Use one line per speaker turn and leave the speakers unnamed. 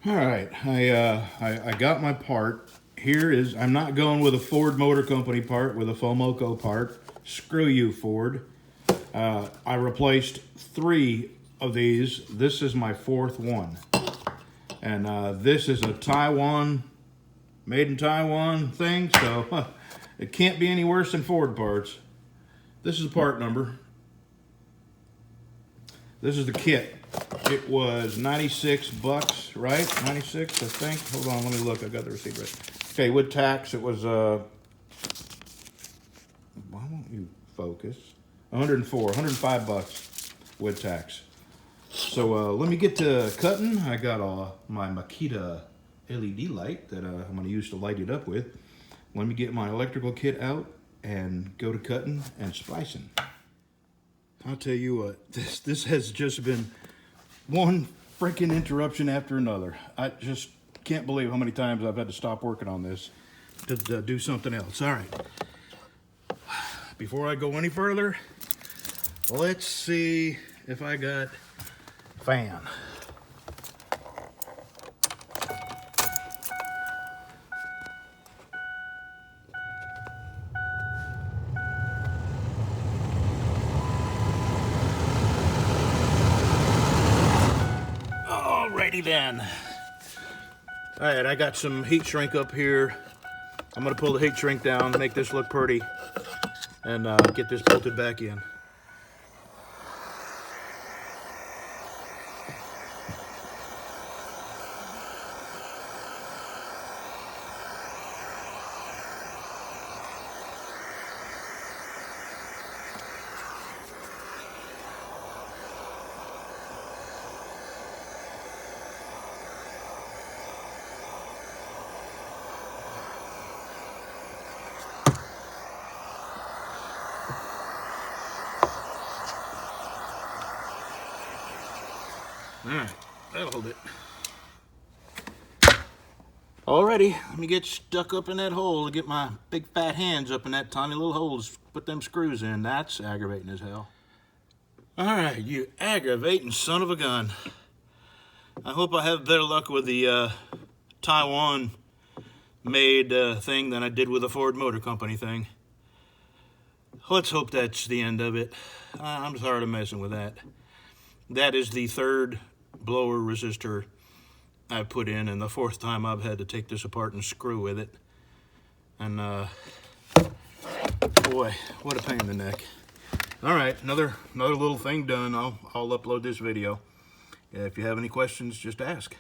All right, I got my part. Here is, I'm not going with a Ford Motor Company part, with a Fomoco part. Screw you, Ford. I replaced 3 of these. This is my 4th one. And this is a Taiwan, made in Taiwan thing, so it can't be any worse than Ford parts. This is the part number. This is the kit. It was 96 bucks, right? 96, I think. Hold on, let me look. I got the receipt right. Okay, with tax, it was, why won't you focus? 105 bucks with tax. So let me get to cutting. I got my Makita LED light that I'm going to use to light it up with. Let me get my electrical kit out and go to cutting and splicing. I'll tell you what, this has just been one freaking interruption after another. I just can't believe how many times I've had to stop working on this to do something else. All right. Before I go any further, let's see if I got fan. Alrighty then. All right, I got some heat shrink up here. I'm gonna pull the heat shrink down, make this look pretty, and get this bolted back in. All right, that'll hold it. Alrighty, let me get stuck up in that hole to get my big fat hands up in that tiny little hole to put them screws in. That's aggravating as hell. Alright, you aggravating son of a gun. I hope I have better luck with the Taiwan made thing than I did with the Ford Motor Company thing. Let's hope that's the end of it. I'm tired of messing with that. That is the 3rd blower resistor I've put in, and the 4th time I've had to take this apart and screw with it. And boy, what a pain in the neck. All right, another little thing done. I'll upload this video. If you have any questions, just ask.